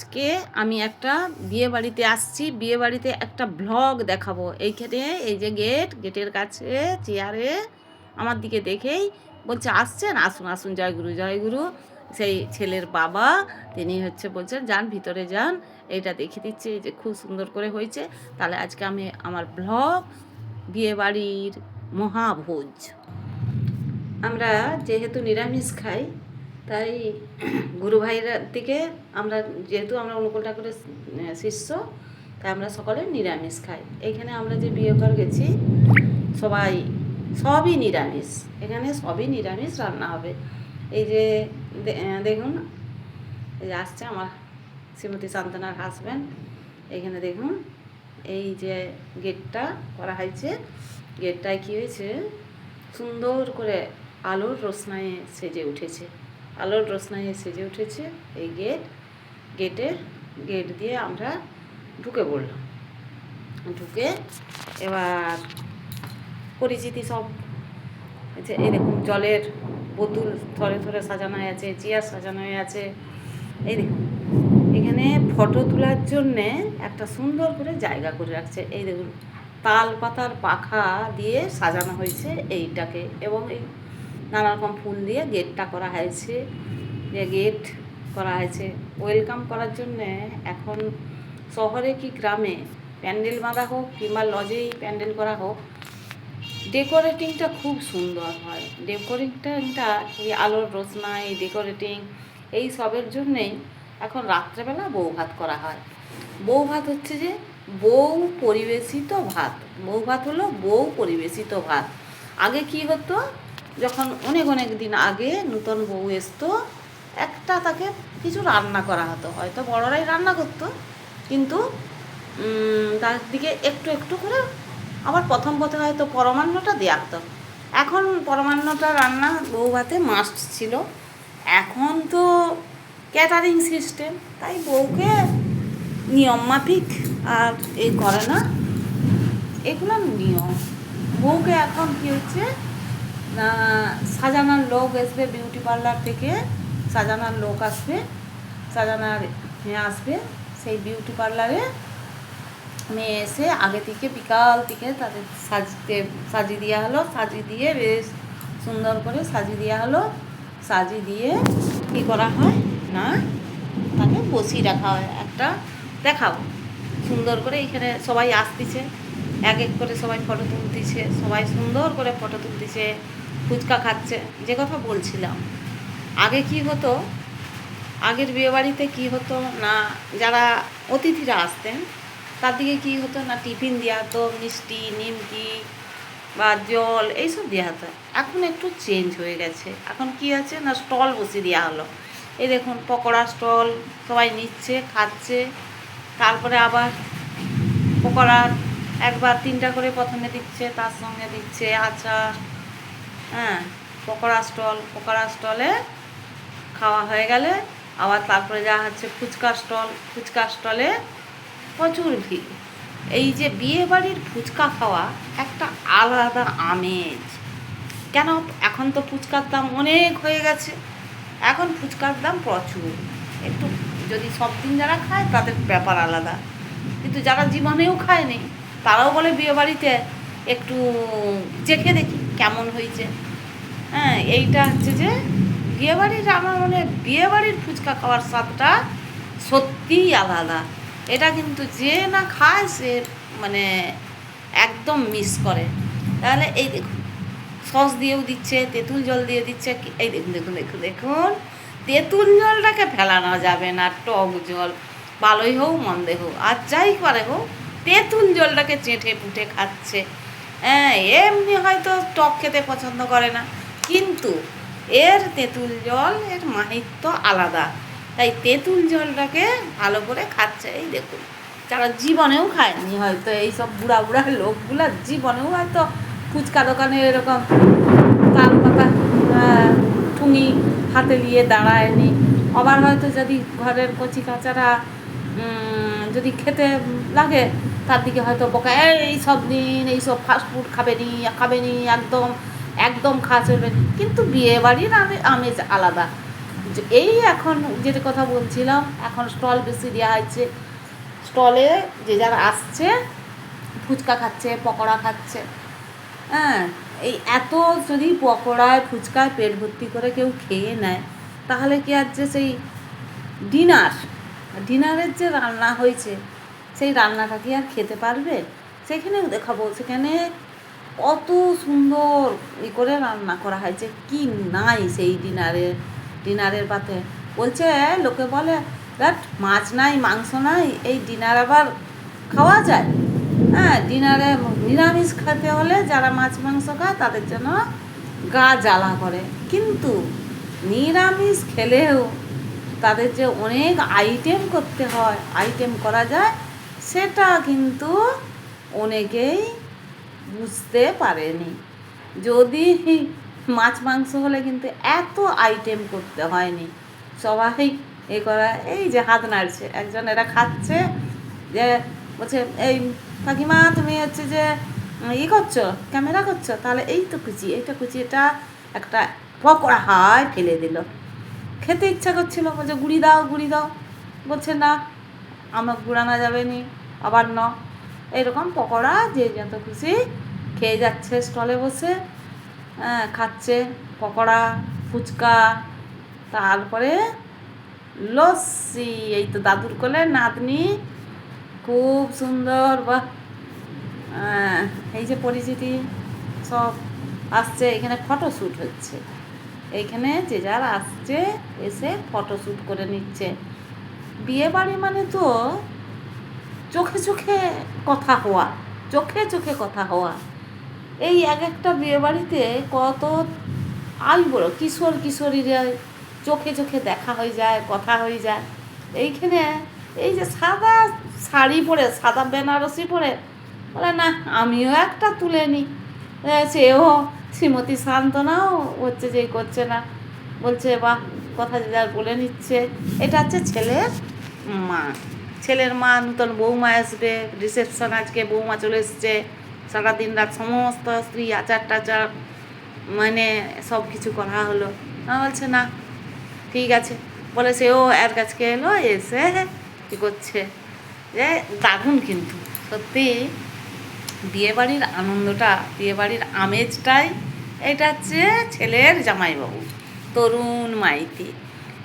আজকে আমি একটা বিয়ে বাড়িতে আসছি। বিয়ে বাড়িতে একটা ব্লগ দেখাবো। এইখানে এই যে গেটের কাছে চেয়ারে আমার দিকে দেখেই বলছে, আসছেন, আসুন আসুন, জয়গুরু জয়গুরু। সেই ছেলের বাবা তিনি হচ্ছে বলছেন, যান ভিতরে যান, এইটা দেখে দিচ্ছে যে খুব সুন্দর করে হয়েছে। তাহলে আজকে আমি আমার ব্লগ বিয়ে বাড়ির মহাভোজ। আমরা যেহেতু নিরামিষ খাই, তাই গুরু ভাইয়ের দিকে আমরা, যেহেতু আমরা অনুকূল ঠাকুরের শিষ্য, তাই আমরা সকলে নিরামিষ খাই। এইখানে আমরা যে বিয়ে ঘর গেছি সবই নিরামিষ। এখানে সবই নিরামিষ রান্না হবে। এই যে দেখুন, এই যে আসছে আমার শ্রীমতী সান্তনার হাজব্যান্ড। এইখানে দেখুন, এই যে গেটটা করা হয়েছে, গেটটায় কী হয়েছে, সুন্দর করে আলোর রোশনাইয়ে সেজে উঠেছে। আলোর রোশনাইয়ে সেজে উঠেছে এই গেট দিয়ে আমরা ঢুকে পড়লাম। ঢুকে এবার পরিচিতি সব, এই দেখুন জলের বোতল থরে থরে সাজানো আছে, চেয়ার সাজানো আছে। এই দেখুন, এখানে ফটো তোলার জন্যে একটা সুন্দর করে জায়গা করে রাখছে। এই দেখুন, তাল পাতার পাখা দিয়ে সাজানো হয়েছে এইটাকে, এবং এই নানা রকম ফুল দিয়ে গেটটা করা হয়েছে। যে গেট করা হয়েছে ওয়েলকাম করার জন্যে। এখন শহরে কি গ্রামে প্যান্ডেল বাঁধা হোক কিংবা লজেই প্যান্ডেল করা হোক, ডেকোরেটিংটা খুব সুন্দর হয়। ডেকোরেটিংটা এই আলোর রোশনাই, ডেকোরেটিং, এই সবের জন্যেই এখন রাত্রেবেলা বউ ভাত করা হয়। বউ ভাত হচ্ছে যে বউ পরিবেশিত ভাত। বউ ভাত হলো বউ পরিবেশিত ভাত। আগে কি হতো, যখন অনেক অনেক দিন আগে নূতন বউ আসতো, একটা তাকে কিছু রান্না করা হতো, হয়তো বড়রাই রান্না করতো, কিন্তু তার দিকে একটু একটু করে আবার প্রথম হয়তো পরমান্নটা দেওয়া হতো। এখন পরমান্নটা রান্না বউ ভাতে মাস্ট ছিল। এখন তো ক্যাটারিং সিস্টেম, তাই বউকে নিয়ম মাফিক আর এই করে না, এগুলো নিয়ম। বউকে এখন কী হচ্ছে না, সাজানোর লোক আসবে, বিউটি পার্লার থেকে সাজানোর লোক আসবে, সাজানোর আসবে। সেই বিউটি পার্লারে মেয়ে এসে আগে থেকে বিকাল থেকে তাদের সাজিয়ে দেওয়া হলো। সাজিয়ে দিয়ে বেশ সুন্দর করে সাজিয়ে দেওয়া হলো। সাজিয়ে দিয়ে কী করা হয় না, তাকে বসিয়ে রাখা হয়। একটা দেখাও সুন্দর করে, এখানে সবাই আসতেছে, এক এক করে সবাই ফটো তুলতেছে, সবাই সুন্দর করে ফটো তুলতেছে, ফুচকা খাচ্ছে। যে কথা বলছিলাম, আগে কি হতো, আগের বিয়েবাড়িতে কি হতো না, যারা অতিথিরা আসতেন তার দিকে কী হতো না, টিফিন দেওয়া হতো, মিষ্টি নিমকি বা জল এইসব দেওয়া হতো। এখন একটু চেঞ্জ হয়ে গেছে। এখন কি আছে না, স্টল বসিয়ে দেওয়া হলো। এই দেখুন পকোড়া স্টল, সবাই নিচ্ছে খাচ্ছে। তারপরে আবার পকোড়া একবার 3টা করে প্রথমে দিচ্ছে, তার সঙ্গে দিচ্ছে আচার। হ্যাঁ, পকোড়া স্টলে খাওয়া হয়ে গেলে আবার তারপরে যা হচ্ছে ফুচকা স্টলে প্রচুর ভিড়। এই যে বিয়ে বাড়ির ফুচকা খাওয়া একটা আলাদা আমেজ। কেন, এখন তো ফুচকার দাম অনেক হয়ে গেছে, এখন ফুচকার দাম প্রচুর। একটু যদি সব দিন যারা খায় তাদের ব্যাপার আলাদা, কিন্তু যারা জীবনেও খায়নি তারাও বলে বিয়ে বাড়িতে একটু চেখে দেখি কেমন হয়েছে। হ্যাঁ, এইটা হচ্ছে যে বিয়েবাড়ির, আমার মনে হয় বিয়েবাড়ির ফুচকা খাওয়ার স্বাদটা সত্যিই আলাদা। এটা কিন্তু যে না খায় সে মানে একদম মিস করে। তাহলে এই দেখুন, সস দিয়েও দিচ্ছে, তেঁতুল জল দিয়ে দিচ্ছে। এই দেখুন দেখুন দেখুন দেখুন, তেঁতুল জলটাকে ফেলানো যাবে না, টক জল ভালোই হোক মন্দে হোক আর যাই করে হোক, তেঁতুল জলটাকে চেটে পুটে খাচ্ছে। হ্যাঁ, এমনি হয়তো টক খেতে পছন্দ করে না, কিন্তু এর তেঁতুল জল এর মাহাত্ম্য আলাদা, তাই তেঁতুল জলটাকে ভালো করে খাচ্ছে। এই দেখুন, যারা জীবনেও খায়নি, হয়তো এইসব বুড়া বুড়া লোকগুলা জীবনেও হয়তো ফুচকা দোকানে এরকম তাল পাতা ঠুঙি হাতে নিয়ে দাঁড়ায়নি। আবার হয়তো যদি ঘরের কচি কাচারা যদি খেতে লাগে, তার দিকে হয়তো বকা, এইসব দিন এইসব ফাস্টফুড খাবেনি একদম একদম খাওয়া চলবে। কিন্তু বিয়েবাড়ির আমেজ আলাদা। এই এখন যেটা কথা বলছিলাম, এখন স্টল বেশি দেওয়া হয়েছে, স্টলে যে যারা আসছে ফুচকা খাচ্ছে, পকোড়া খাচ্ছে। হ্যাঁ, এই এত যদি পকোড়ায় ফুচকায় পেট ভর্তি করে কেউ খেয়ে নেয়, তাহলে কি আর যে সেই ডিনারের যে রান্না হয়েছে সেই রান্নাটা কি আর খেতে পারবে? সেখানে দেখাবো, সেখানে কত সুন্দর করে রান্না করা হয়েছে, কি নাই সেই ডিনারের পাতে। বলছে লোকে বলে দ্যাট মাছ নাই, মাংস নাই, এই ডিনার আবার খাওয়া যায়? হ্যাঁ, ডিনারে নিরামিষ খেতে হলে যারা মাছ মাংস খায় তাদের জন্য গা জ্বালা করে, কিন্তু নিরামিষ খেলেও তাদের যে অনেক আইটেম করতে হয়, আইটেম করা যায়, সেটা কিন্তু অনেকেই বুঝতে পারেনি। যদি মাছ মাংস হলে কিন্তু এত আইটেম করতে হয়নি, সবাই এ করা। এই যে হাত নাড়ছে একজন, এরা খাচ্ছে, যে বলছে এই কাকিমা তুমি হচ্ছে যে করছো, ক্যামেরা করছো, তাহলে এই তো কুচি, এইটা কুচি, এটা একটা পকোড়া হায় ফেলে দিল। খেতে ইচ্ছা করছিল, বলছে গুঁড়ি দাও, গুঁড়ি দাও। বলছে না, আমার গুঁড়ানো যাবে নি, আবার ন। এইরকম পকোড়া যে যত খুশি খেয়ে যাচ্ছে স্টলে বসে, খাচ্ছে পকোড়া, ফুচকা, তারপরে লস্যি। এই তো দাদুর কোলে নাতনি, খুব সুন্দর। বা এই যে পরিচিতি সব আসছে, এখানে ফটোশ্যুট হচ্ছে, এইখানে যে যারা আসছে এসে ফটোশ্যুট করে নিচ্ছে। বিয়ে বাড়ি মানে তো চোখে চোখে কথা হওয়া, চোখে চোখে কথা হওয়া। এই এক একটা বিয়ে বাড়িতে কত বড় কিশোর কিশোরীরা চোখে চোখে দেখা হয়ে যায়, কথা হয়ে যায়। এইখানে এই যে সাদা শাড়ি পরে, সাদা বেনারসি পরে, বলে না আমিও একটা তুলে নিই। সেও শ্রীমতী শান্তনাও হচ্ছে যে করছে না, বলছে বাহ, কথা যে যার বলে নিচ্ছে। এটা হচ্ছে মা ছেলের মা, নূতন বৌমা আসবে, রিসেপশন আজকে, বৌমা চলে এসছে, সারাদিন রাত সমস্ত স্ত্রী আচার টাচার মানে সব কিছু করা হলো। বলছে না ঠিক আছে, বলে সেও এর কাছকে এলো, এসে কী করছে যে দারুণ। কিন্তু সত্যি বিয়েবাড়ির আনন্দটা, বিয়েবাড়ির আমেজটাই এটা হচ্ছে ছেলের জামাইবাবু তরুণ মাইতি।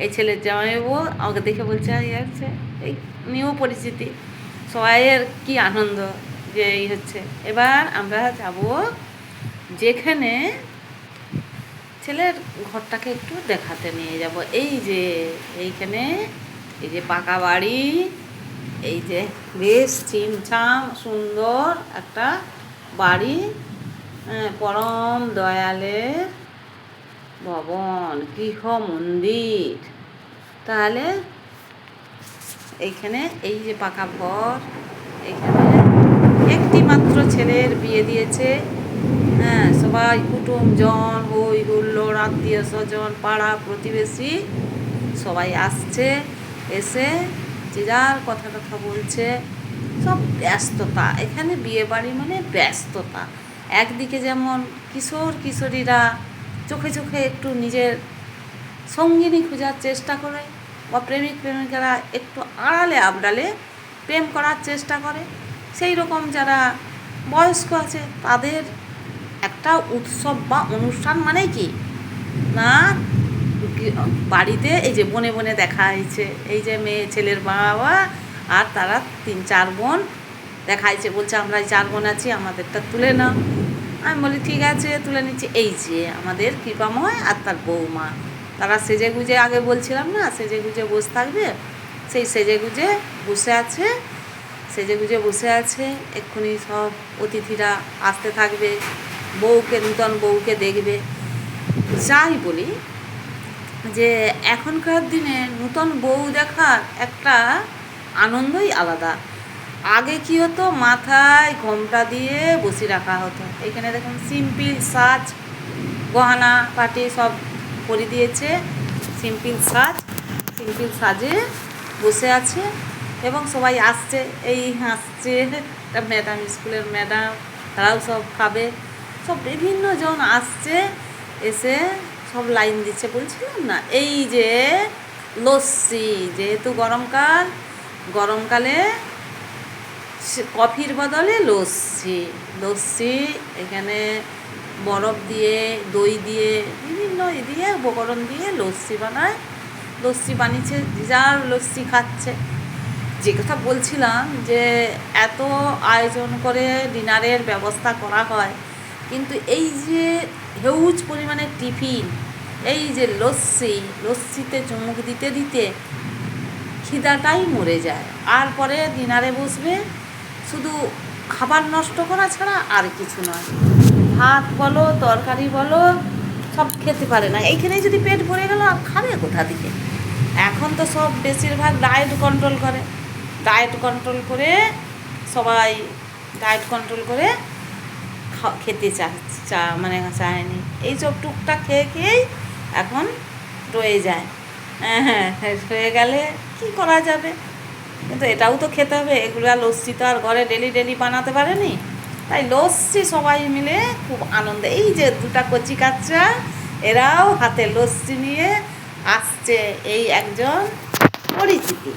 এই ছেলের জামাইবাবু আমাকে দেখে বলছে হচ্ছে এই নিউ পরিচিতি, সবাইয়ের কি আনন্দ যে এই হচ্ছে। এবার আমরা যাব যেখানে ছেলের ঘরটাকে একটু দেখাতে নিয়ে যাব। এই যে এইখানে এই যে পাকা বাড়ি, এই যে বেশ ছিমছাম সুন্দর একটা বাড়ি, পরম দয়ালের ভবন, গৃহ মন্দির। তাহলে এইখানে এই যে পাকা ঘর, এইখানে একটি মাত্র ছেলের বিয়ে দিয়েছে। হ্যাঁ, সবাই কুটুমজন, হই হুল্লোড়, আত্মীয় স্বজন, পাড়া প্রতিবেশী সবাই আসছে, এসে যে যার কথা বলছে, সব ব্যস্ততা। এখানে বিয়ে বাড়ি মানে ব্যস্ততা। একদিকে যেমন কিশোর কিশোরীরা চোখে চোখে একটু নিজের সঙ্গিনী খোঁজার চেষ্টা করে, বা প্রেমিক প্রেমিকারা একটু আড়ালে আবডালে প্রেম করার চেষ্টা করে, সেই রকম যারা বয়স্ক আছে তাদের একটা উৎসব বা অনুষ্ঠান মানে কি না, বাড়িতে এই যে বনে বনে দেখা হয়েছে, এই যে মেয়ে ছেলের বাবা আর তারা 3-4 বোন দেখা হয়েছে। বলছে আমরা 4 বোন আছি, আমাদেরটা তুলে নাও। আমি বলি ঠিক আছে, তুলে নিচ্ছি। এই যে আমাদের কৃপাময় আর তার বৌমা, তারা সেজে গুজে, আগে বলছিলাম না সেজে গুজে বসে থাকবে, সেই সেজে গুজে বসে আছে, সেজে গুজে বসে আছে। এক্ষুনি সব অতিথিরা আসতে থাকবে, বউকে, নূতন বউকে দেখবে। যাই বলি যে এখনকার দিনে নূতন বউ দেখার একটা আনন্দই আলাদা। আগে কি হতো, মাথায় ঘোমটা দিয়ে বসে রাখা হতো। এখানে দেখুন সিম্পল সাজ, গহনা পাটি সব করে দিয়েছে, সিম্পল সাজে বসে আছে এবং সবাই আসছে। এই হাসছে একটা ম্যাডাম, স্কুলের ম্যাডাম, তারাও সব খাবে, সব বিভিন্ন জন আসছে, এসে সব লাইন দিচ্ছে, বলছিলাম না? এই যে লস্যি, যেহেতু গরমকালে কফির বদলে লস্যি। লস্যি এখানে বরফ দিয়ে, দই দিয়ে, বিভিন্ন দিয়ে উপকরণ দিয়ে লস্যি বানায়। লস্যি বানিয়েছে, যার লস্যি খাচ্ছে। যে কথা বলছিলাম যে এত আয়োজন করে ডিনারের ব্যবস্থা করা হয়, কিন্তু এই যে হিউজ পরিমাণে টিফিন, এই যে লস্যিতে চুমুক দিতে দিতে খিদাটাই মরে যায়। আর পরে ডিনারে বসবে, শুধু খাবার নষ্ট করা ছাড়া আর কিছু নয়। ভাত বলো, তরকারি বলো, সব খেতে পারে না। এইখানেই যদি পেট ভরে গেল, আর খাবে কোথা থেকে? এখন তো সব বেশিরভাগ ডায়েট কন্ট্রোল করে সবাই ডায়েট কন্ট্রোল করে খেতে মানে চায়নি। এইসব টুকটাক খেয়েই এখন রয়ে যায়। হ্যাঁ, হয়ে গেলে কী করা যাবে? কিন্তু এটাও তো খেতে হবে। এগুলো লস্যি তো আর ঘরে ডেলি বানাতে পারেনি, তাই লস্যি সবাই মিলে খুব আনন্দে। এই যে দুটা কচি কাচ্চা, এরাও হাতে লস্যি নিয়ে আসছে। এই একজন পরিচিতি,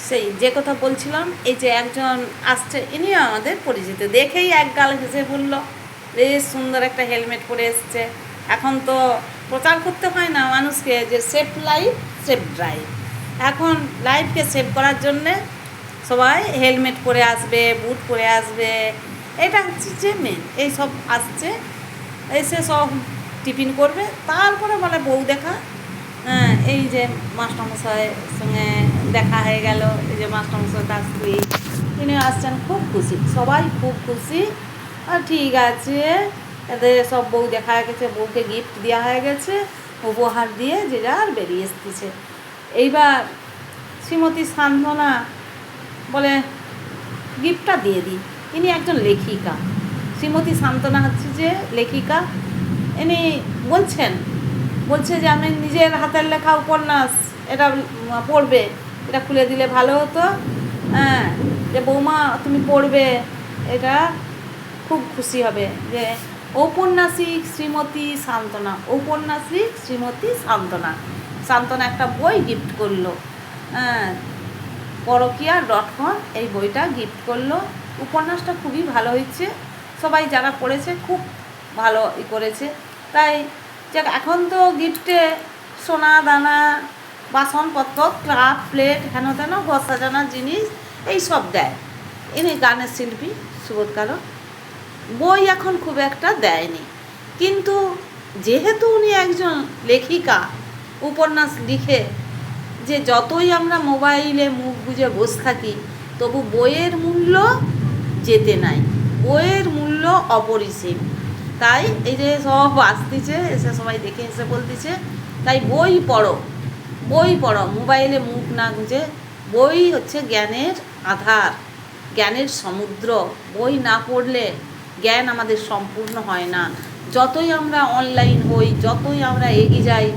সেই যে কথা বলছিলাম, এই যে একজন আসছে, ইনিও আমাদের পরিচিত। দেখেই এক গাল হেসে বলল, বেশ সুন্দর একটা হেলমেট পরে এসছে। এখন তো প্রচার করতে হয় না মানুষকে যে সেফ লাইফ সেফ ড্রাইভ। এখন লাইফকে সেভ করার জন্যে সবাই হেলমেট পরে আসবে, বুট পরে আসবে। এটা হচ্ছে যে মেন। এই সব আসছে, এসে সব টিফিন করবে, তারপরে বলে বউ দেখা। হ্যাঁ, এই যে মাস্টারমশাইয়ের সঙ্গে দেখা হয়ে গেল। এই যে মাস্টারমশাই তার স্ত্রী, তিনি আসছেন, খুব খুশি, সবাই খুব খুশি। আর ঠিক আছে, এদের সব বউ দেখা হয়ে গেছে, বউকে গিফট দেওয়া হয়ে গেছে, উপহার দিয়ে যে যার বেরিয়ে এসতেছে। এইবার শ্রীমতী সান্ত্বনা বলে গিফটটা দিয়ে দিই। ইনি একজন লেখিকা, শ্রীমতী সান্ত্বনা হচ্ছে যে লেখিকা। ইনি বলছে যে আমি নিজের হাতের লেখা উপন্যাস এটা পড়বে, এটা খুলে দিলে ভালো হতো। হ্যাঁ, যে বৌমা তুমি পড়বে, এটা খুব খুশি হবে। যে ঔপন্যাসিক শ্রীমতী সান্ত্বনা একটা বই গিফট করলো। হ্যাঁ, পরকীয়া.com এই বইটা গিফট করলো। উপন্যাসটা খুবই ভালো হয়েছে, সবাই যারা পড়েছে খুব ভালো করেছে। তাই যে এখন তো গিফটে সোনা দানা, বাসনপত্র, কাপ প্লেট, হেন তেন ঘর সাজানোর জিনিস এই সব দেয়। ইনি গানের শিল্পী সুবোধ কারো, বই এখন খুব একটা দেয়নি। কিন্তু যেহেতু উনি একজন লেখিকা, উপন্যাস লিখে, যে যতই আমরা মোবাইলে মুখ বুজে বসে থাকি, তবু বইয়ের মূল্য যেতে নাই, বইয়ের মূল্য অপরিসীম। তাই এই যে সব আসতেছে, এসে সবাই দেখে এসে বলতেছে, তাই বই পড়ো, মোবাইলে মুখ না গুঁজে। বই হচ্ছে জ্ঞানের আধার, জ্ঞানের সমুদ্র। বই না পড়লে জ্ঞান আমাদের সম্পূর্ণ হয় না। যতই আমরা অনলাইন হই, যতই আমরা এগিয়ে যাই,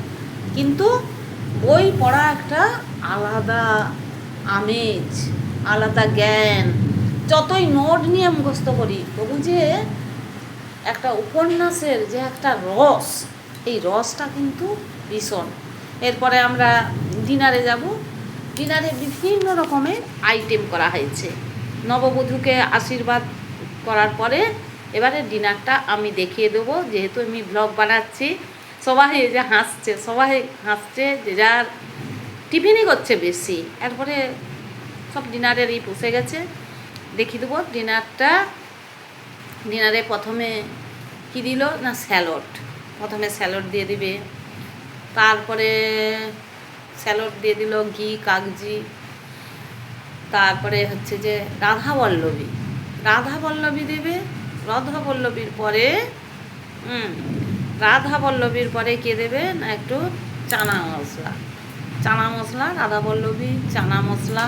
কিন্তু বই পড়া একটা আলাদা আমেজ, আলাদা জ্ঞান। যতই নোট নিয়ে মুখস্থ করি, তবু যে একটা উপন্যাসের যে একটা রস, এই রসটা কিন্তু ভীষণ। এরপরে আমরা ডিনারে যাব। ডিনারে বিভিন্ন রকমের আইটেম করা হয়েছে। নববধূকে আশীর্বাদ করার পরে এবারে ডিনারটা আমি দেখিয়ে দেবো, যেহেতু আমি ব্লগ বানাচ্ছি। সবাই হাসছে, যে যার টিফিনই করছে বেশি। এরপরে সব ডিনারের বসে গেছে, দেখিয়ে দেবো ডিনারে প্রথমে কি দিল না, প্রথমে স্যালাড দিয়ে দিবে, তারপরে স্যালাড দিয়ে দিল ঘি কাগজি। তারপরে হচ্ছে যে রাধাবল্লভী দেবে। রাধাবল্লভীর পরে কে দেবে না, একটু চানা মশলা, রাধাবল্লভী চানা মশলা।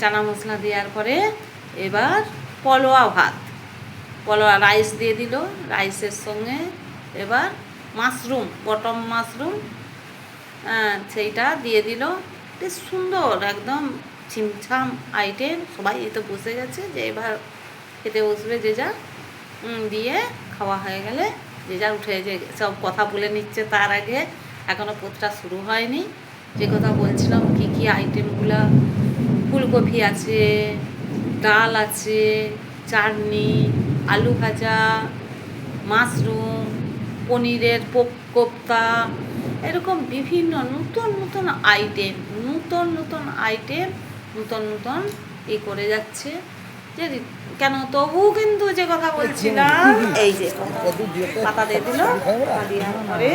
চানা মশলা দেওয়ার পরে এবার পলোয়া রাইস দিয়ে দিল। রাইসের সঙ্গে এবার বটম মাশরুম, সেইটা দিয়ে দিল। বেশ সুন্দর, একদম ছিমছাম আইটেম। সবাই এই তো বসে গেছে, যে এবার খেতে বসবে যে যা দিয়ে খাওয়া হয়ে গেলে যে যার উঠে যে সব কথা বলে নিচ্ছে। তার আগে এখনও পোতটা শুরু হয়নি। যে কথা বলছিলাম কী কী আইটেমগুলো, ফুলকপি আছে, ডাল আছে, চাটনি, আলু ভাজা, মাশরুম, পনিরের কোপ্তা, এরকম বিভিন্ন নতুন নতুন আইটেম নতুন করে যাচ্ছে। যে কেন তবুও কিন্তু যে কথা বলছিলাম, এই যে পাতা দিয়ে দিল, পাতা দেওয়ার পরে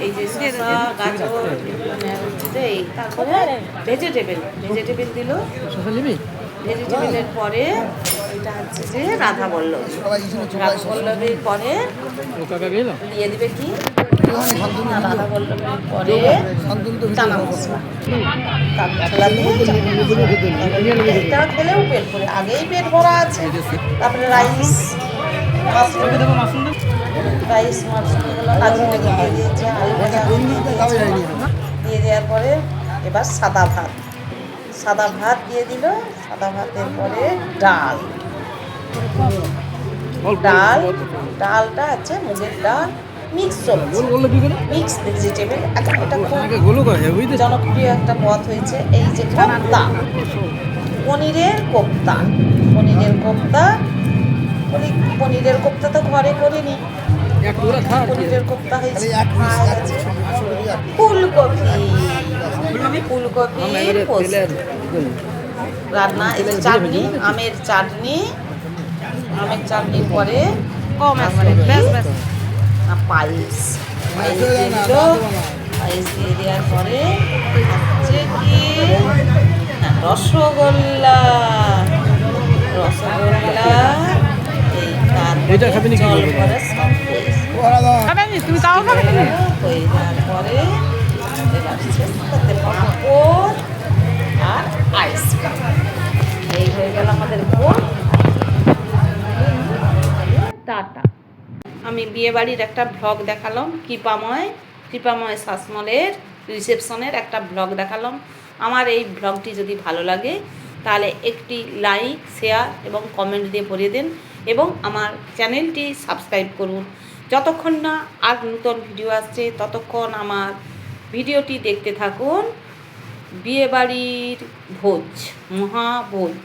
এই যে শসা, গাজর, এই তারপরে ভেজিটেবিল দিল। ভেজিটেবিলের পরে এটা হচ্ছে যে রাধাবল্লভের পরে দিয়ে দিবে কি রাধাবল্লভের পরে চানা মশলা, এটা খেলেও পেট ভরে, আগেই পেট ভরা আছে। তারপরে রাইস মাশরুমগুলো কাজুটা দিয়ে দিয়েছে, আলু ভাজা দিয়ে দেওয়ার পরে এবার সাদা ভাত দিয়ে দিল। সাদা ভাতের পরে ডালটা আছে মুগের ডাল, মিক্স ভেজিটেবল। এখন এটা খুব জনপ্রিয় একটা পদ হয়েছে। এই যে পনিরের কোপ্তা তো ঘরে করিনি, পনিরের কোপ্তা হয়েছে। ফুলকপির রান্না, চাটনি, আমের চাটনির পরে পায়েস দিয়ে দেওয়ার পরে হচ্ছে কি রসগোল্লা, এই তারপরে জল করে হয়ে যাওয়ার পরে এবার শেষ করতে পাঁপড় আর আইসক্রিম। এই হয়ে গেল আমাদের টাটা। আমি বিয়েবাড়ির একটা ভ্লগ দেখালাম, কৃপাময় শাসমলের রিসেপশনের একটা ভ্লগ দেখালাম। আমার এই ভ্লগটি যদি ভালো লাগে তাহলে একটি লাইক, শেয়ার এবং কমেন্ট দিয়ে ভরিয়ে দিন এবং আমার চ্যানেলটি সাবস্ক্রাইব করুন। যতক্ষণ না আর নতুন ভিডিও আসছে ততক্ষণ আমার ভিডিওটি দেখতে থাকুন। বিয়েবাড়ির মহাভোজ।